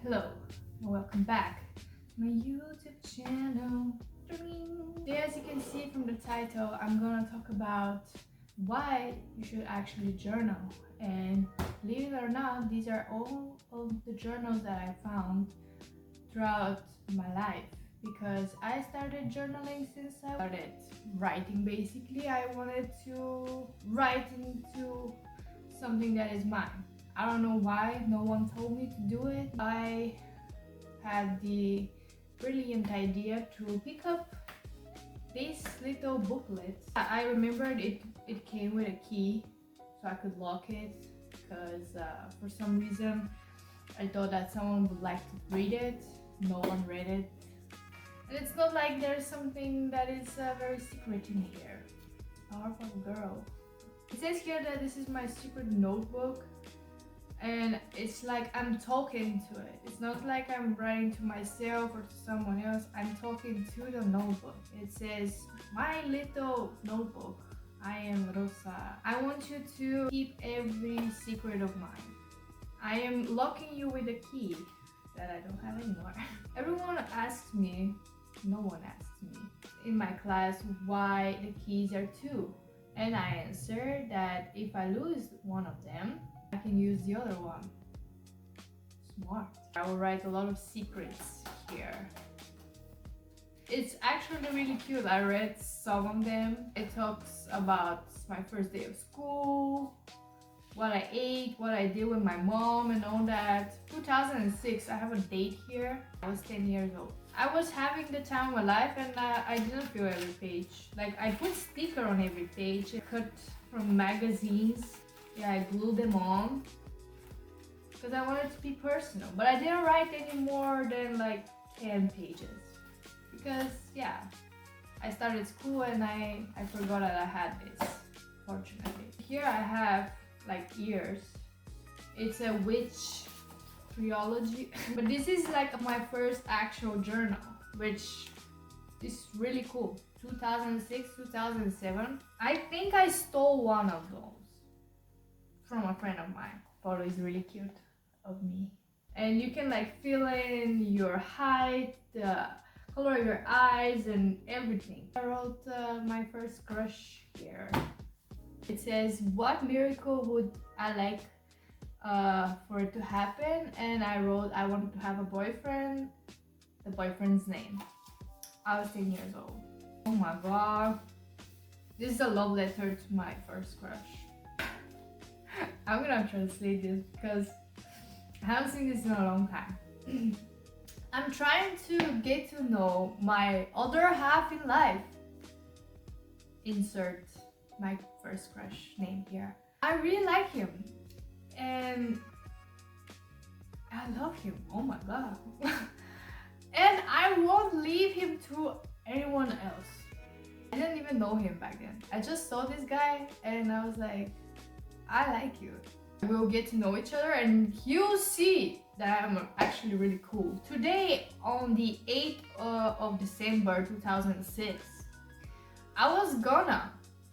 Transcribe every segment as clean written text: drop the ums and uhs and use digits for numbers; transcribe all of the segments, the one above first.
Hello and welcome back to my YouTube channel. As you can see from the title, I'm gonna talk about why you should actually journal. And believe it or not, these are all of the journals that I found throughout my life, because I started journaling since I started writing. Basically, I wanted to write into something that is mine. I don't know why, no one told me to do it. I had the brilliant idea to pick up this little booklet. I remembered it came with a key so I could lock it, because for some reason I thought that someone would like to read it. No one read it. And it's not like there's something that is very secret in here. Powerful girl. It says here that this is my secret notebook. And it's like I'm talking to it. It's not like I'm writing to myself or to someone else. I'm talking to the notebook. It says, "My little notebook. I am Rosa. I want you to keep every secret of mine. I am locking you with a key that I don't have anymore." Everyone asks me, no one asks me in my class why the keys are two. And I answer that if I lose one of them, I can use the other one. Smart. I will write a lot of secrets here. It's actually really cute. I read some of them. It talks about my first day of school, what I ate, what I did with my mom and all that. 2006, I have a date here. I was 10 years old. I was having the time of my life, and I didn't fill every page. Like, I put sticker on every page, cut from magazines. Yeah, I glued them on because I wanted to be personal. But I didn't write any more than like 10 pages. Because, yeah, I started school and I forgot that I had this, fortunately. Here I have like ears. It's a witch trilogy. But this is like my first actual journal, which is really cool. 2006, 2007. I think I stole one of those from a friend of mine. Photo is really cute of me. And you can like fill in your height, the color of your eyes and everything. I wrote my first crush here. It says, "What miracle would I like for it to happen?" And I wrote, "I wanted to have a boyfriend," the boyfriend's name. I was 10 years old. Oh my god. This is a love letter to my first crush. I'm gonna translate this because I haven't seen this in a long time. I'm trying to get to know my other half in life. Insert my first crush name here. I really like him and I love him. Oh my god. And I won't leave him to anyone else. I didn't even know him back then. I just saw this guy and I was like, I like you. We'll get to know each other and you'll see that I'm actually really cool. Today, on the 8th of December 2006, I was gonna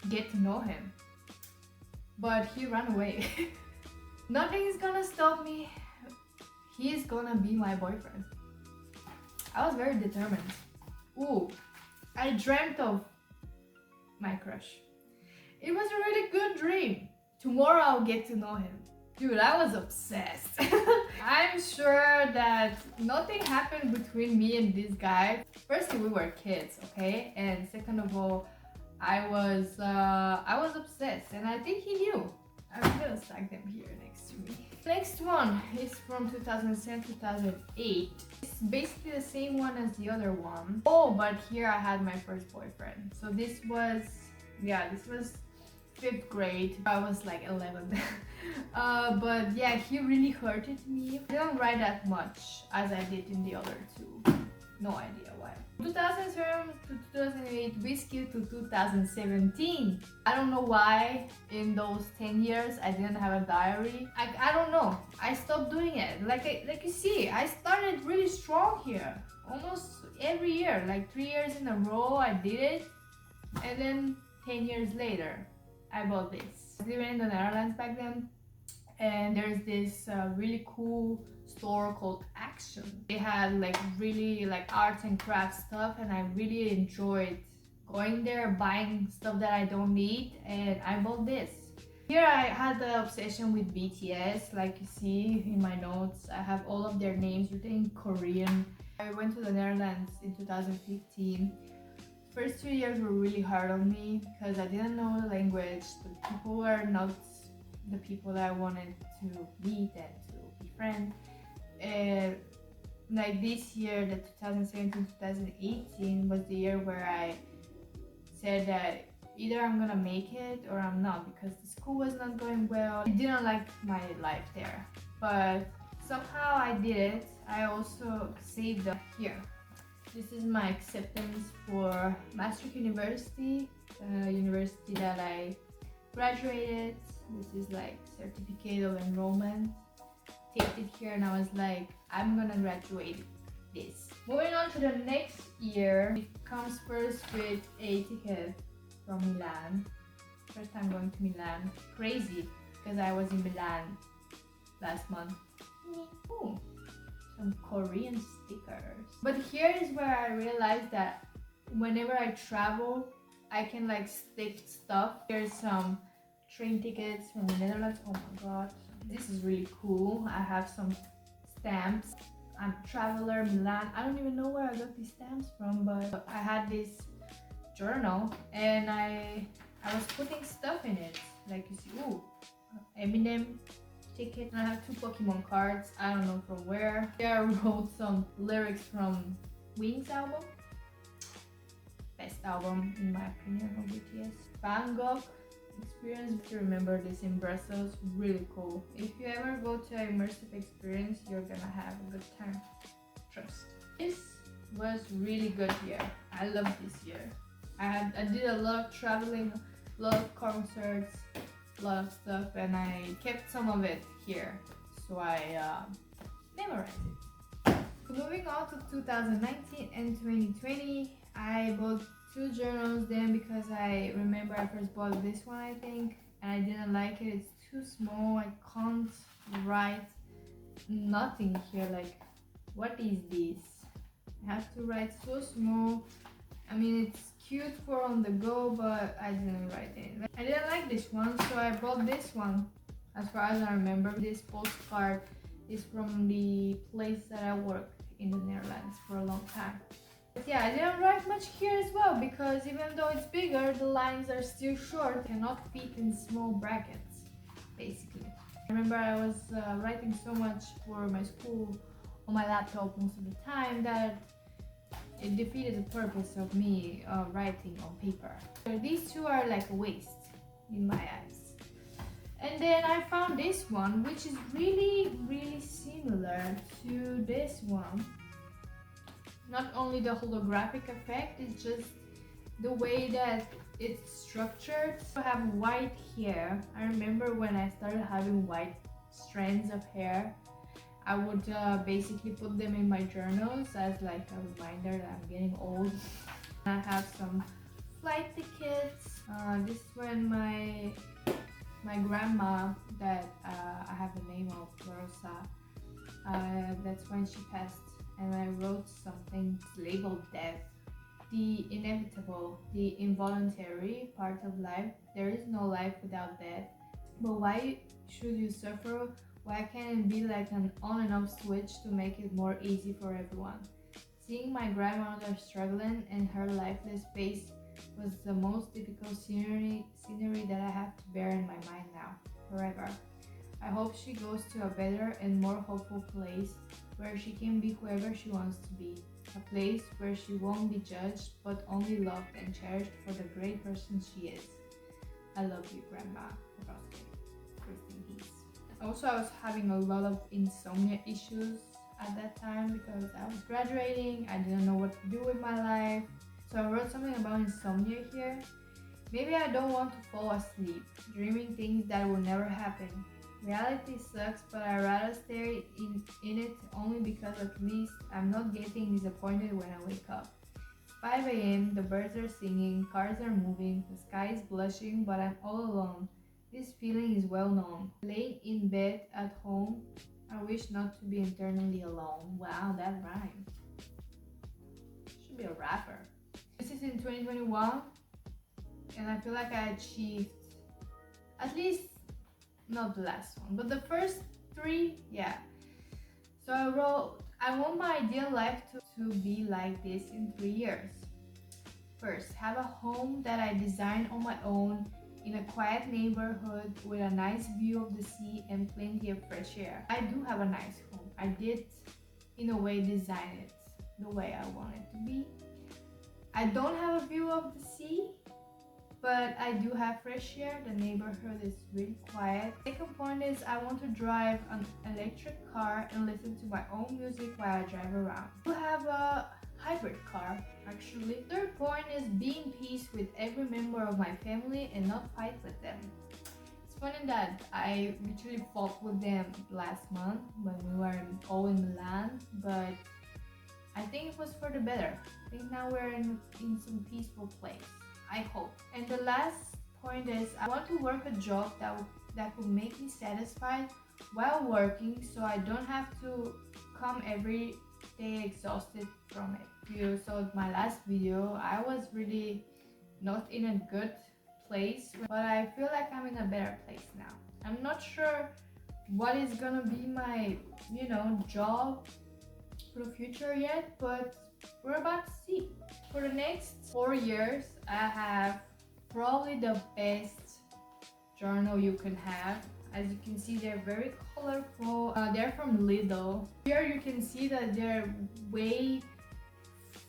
get to know him, but he ran away. Nothing is gonna stop me. He is gonna be my boyfriend. I was very determined. Ooh, I dreamt of my crush. It was a really good dream. Tomorrow I'll get to know him. Dude, I was obsessed. I'm sure that nothing happened between me and this guy. Firstly, we were kids, okay? And second of all, I was obsessed and I think he knew. I'm gonna stack them here next to me. Next one is from 2007, 2008. It's basically the same one as the other one. Oh, but here I had my first boyfriend. So this was 5th grade. I was like 11. But yeah, he really hurted me. I didn't write that much as I did in the other two. No idea why. 2007 to 2008, we skipped to 2017. I don't know why in those 10 years I didn't have a diary. I don't know. I stopped doing it. Like you see, I started really strong here. Almost every year, like 3 years in a row I did it. And then 10 years later, I bought this. I was living in the Netherlands back then. And there's this really cool store called Action. They had like really like arts and crafts stuff, and I really enjoyed going there, buying stuff that I don't need, and I bought this. Here I had the obsession with BTS, like you see in my notes. I have all of their names written in Korean. I went to the Netherlands in 2015. First 2 years were really hard on me because I didn't know the language. The people were not the people that I wanted to meet and to befriend. And like this year, the 2017-2018 was the year where I said that either I'm gonna make it or I'm not, because the school was not going well. I didn't like my life there, but somehow I did it. I also saved up here. This is my acceptance for Maastricht University, the university that I graduated. This is like certificate of enrollment. Taped it here and I was like, I'm gonna graduate this. Moving on to the next year, it comes first with a ticket from Milan. First time going to Milan. Crazy, because I was in Milan last month. Ooh, some Korean stickers. But here is where I realized that whenever I travel, I can like stick stuff. Here's some train tickets from the Netherlands. Oh my god, this is really cool. I have some stamps. I'm a traveler, Milan. I don't even know where I got these stamps from, but I had this journal and I was putting stuff in it. Like you see, ooh, Eminem ticket. And I have 2 Pokemon cards. I don't know from where. Here I wrote some lyrics from Wings album. Best album in my opinion of BTS. Van Gogh experience. To remember this in Brussels, really cool. If you ever go to an immersive experience, you're gonna have a good time. Trust. This was really good year. I love this year. I did a lot of traveling, a lot of concerts, a lot of stuff, and I kept some of it here, so I memorized it. Moving on to 2019 and 2020, I bought 2 journals then because I remember I first bought this one, I think, and I didn't like it. It's too small. I can't write nothing here. Like, what is this? I have to write so small. I mean, it's cute for on the go, but I didn't write it. I didn't like this one, so I bought this one. As far as I remember, this postcard is from the place that I worked in the Netherlands for a long time. But yeah, I didn't write much here as well, because even though it's bigger, the lines are still short, cannot fit in small brackets, basically. I remember I was writing so much for my school on my laptop most of the time that it defeated the purpose of me writing on paper. So these 2 are like a waste in my eyes. And then I found this one, which is really similar to this one. Not only the holographic effect, it's just the way that it's structured. I have white hair. I remember when I started having white strands of hair, I would basically put them in my journals as like a reminder that I'm getting old. I have some flight tickets. This is when my grandma, that I have the name of Rosa, that's when she passed, and I wrote something labeled death. The inevitable, the involuntary part of life. There is no life without death. But why should you suffer? Why can't it be like an on and off switch to make it more easy for everyone? Seeing my grandmother struggling and her lifeless face was the most difficult scenery that I have to bear in my mind now, forever. I hope she goes to a better and more hopeful place where she can be whoever she wants to be. A place where she won't be judged, but only loved and cherished for the great person she is. I love you, Grandma. Rest in peace. Also, I was having a lot of insomnia issues at that time because I was graduating. I didn't know what to do with my life. So I wrote something about insomnia here. Maybe I don't want to fall asleep, dreaming things that will never happen. Reality sucks, but I'd rather stay in it only because at least I'm not getting disappointed when I wake up. It's 5 a.m., the birds are singing, cars are moving, the sky is blushing, but I'm all alone. This feeling is well known. Laying in bed at home, I wish not to be internally alone. Wow, that rhymes. Should be a rapper. This is in 2021, and I feel like I achieved at least not the last one, but the first three, yeah. So I wrote, I want my ideal life to be like this in 3 years. First, have a home that I design on my own in a quiet neighborhood with a nice view of the sea and plenty of fresh air. I do have a nice home. I did, in a way, design it the way I want it to be. I don't have a view of the sea, but I do have fresh air. The neighborhood is really quiet. Second point is I want to drive an electric car and listen to my own music while I drive around. I have a hybrid car, actually. Third point is be in peace with every member of my family and not fight with them. It's funny that I literally fought with them last month when we were all in Milan, but I think it was for the better. I think now we're in some peaceful place. I hope. And the last point is I want to work a job that will make me satisfied while working, so I don't have to come every day exhausted from it. If you saw my last video, I was really not in a good place, but I feel like I'm in a better place now. I'm not sure what is gonna be my, job for the future yet, but we're about to see. For the next 4 years, I have probably the best journal you can have. As you can see, they're very colorful. They're from Lidl. Here you can see that they're way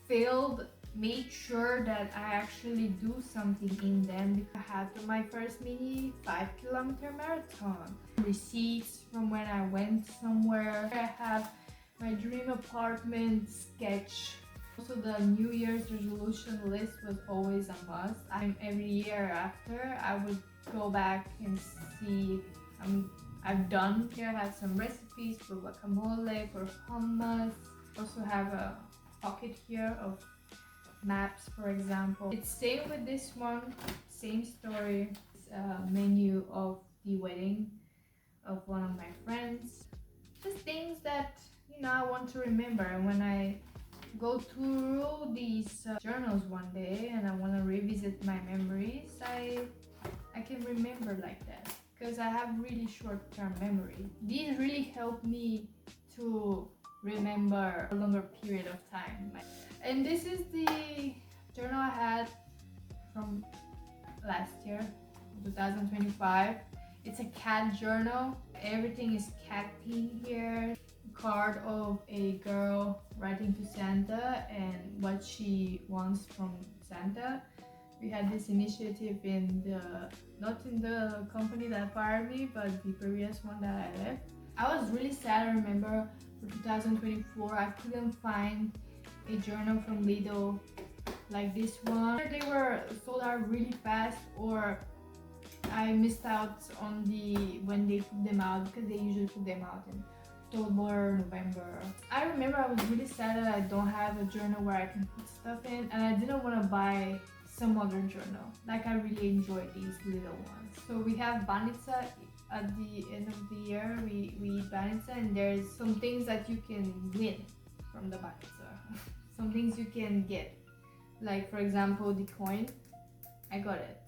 filled. Made sure that I actually do something in them. I had my first mini 5-kilometer marathon. Receipts from when I went somewhere. I have my dream apartment sketch. Also, the New Year's resolution list was always a must. Every year after, I would go back and see I've done. Here I have some recipes for guacamole, for hummus. Also have a pocket here of maps, for example. It's same with this one, same story. It's a menu of the wedding of one of my friends. Just things that I want to remember, and when I go through these journals one day and I want to revisit my memories, I can remember like that, because I have really short-term memory. These really help me to remember a longer period of time. And this is the journal I had from last year, 2025. It's a cat journal. Everything is cat themed here. Card of a girl writing to Santa and what she wants from Santa. We had this initiative not in the company that fired me, but the previous one that I left. I was really sad. I remember for 2024 I couldn't find a journal from Lidl like this one. They were sold out really fast, or I missed out on when they put them out, because they usually put them out in October, November. I remember I was really sad that I don't have a journal where I can put stuff in, and I didn't want to buy some other journal. Like, I really enjoy these little ones. So we have Banitsa. At the end of the year, we eat Banitsa, and there's some things that you can win from the Banitsa. Some things you can get. Like, for example, the coin. I got it.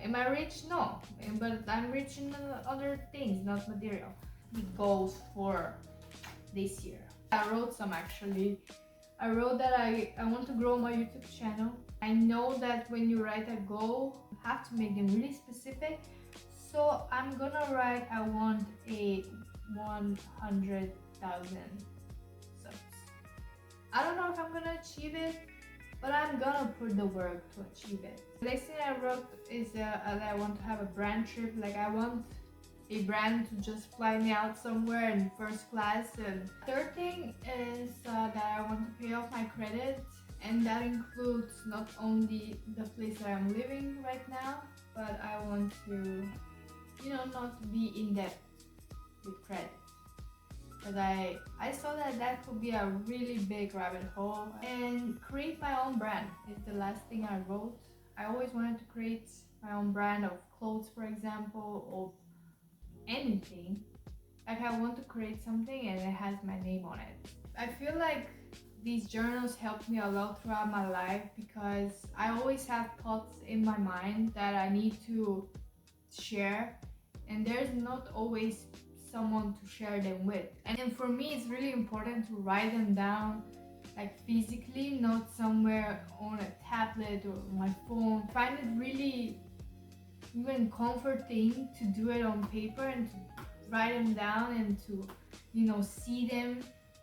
Am I rich? No. But I'm rich in other things, not material. The goals for this year. I wrote some, actually. I wrote that I want to grow my YouTube channel. I know that when you write a goal, you have to make them really specific. So I'm gonna write I want a 100,000 subs. I don't know if I'm gonna achieve it, but I'm gonna put the work to achieve it. The next thing I wrote is that I want to have a brand trip. Like, I want a brand to just fly me out somewhere in first class. And third thing is that I want to pay off my credit, and that includes not only the place that I'm living right now, but I want to, not be in debt with credit. Because I saw that could be a really big rabbit hole. And create my own brand is the last thing I wrote. I always wanted to create my own brand of clothes, for example, or anything. Like I want to create something and it has my name on it. I feel like these journals helped me a lot throughout my life because I always have thoughts in my mind that I need to share, and there's not always someone to share them with. And for me, it's really important to write them down, like physically, not somewhere on a tablet or my phone. I find it really even comforting to do it on paper and to write them down and to, see them.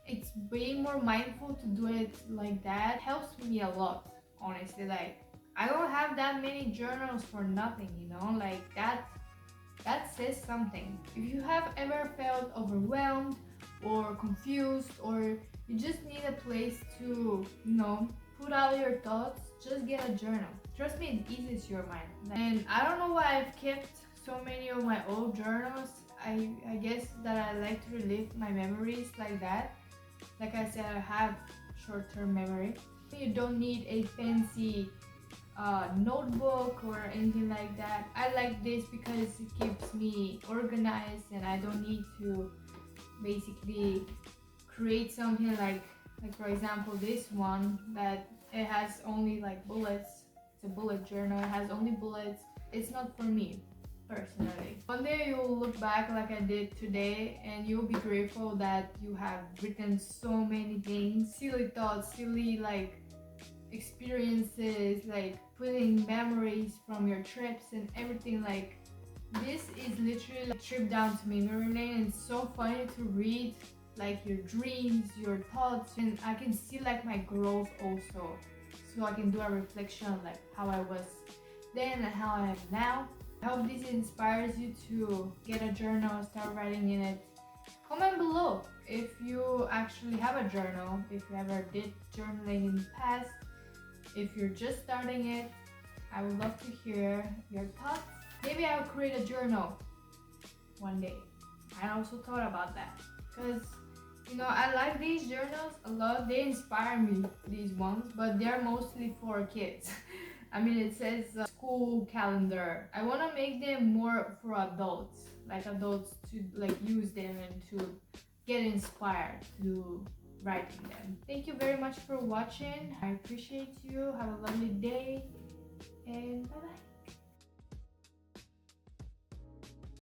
It's way more mindful to do it like that. It helps me a lot, honestly. Like I don't have that many journals for nothing, like that says something. If you have ever felt overwhelmed or confused, or you just need a place to, put out your thoughts, just get a journal. Trust me, it eases your mind. And I don't know why I've kept so many of my old journals. I guess that I like to relive my memories like that. Like I said, I have short-term memory. You don't need a fancy notebook or anything like that. I like this because it keeps me organized and I don't need to basically create something like for example this one that it has only like bullets. It's a bullet journal, it has only bullets. It's not for me personally. One day you'll look back like I did today and you'll be grateful that you have written so many things, silly thoughts, silly like experiences, like putting memories from your trips and everything. Like this is literally a trip down to memory lane, and it's so funny to read like your dreams, your thoughts, and I can see like my growth also, so I can do a reflection on like how I was then and how I am now. I hope this inspires you to get a journal, start writing in it. Comment below if you actually have a journal, if you ever did journaling in the past, if you're just starting it. I would love to hear your thoughts. Maybe I'll create a journal one day. I also thought about that because I like these journals a lot. They inspire me, these ones, but they're mostly for kids. I mean, it says school calendar. I want to make them more for adults, like adults to like use them and to get inspired to writing them. Thank you very much for watching. I appreciate you. Have a lovely day and bye bye.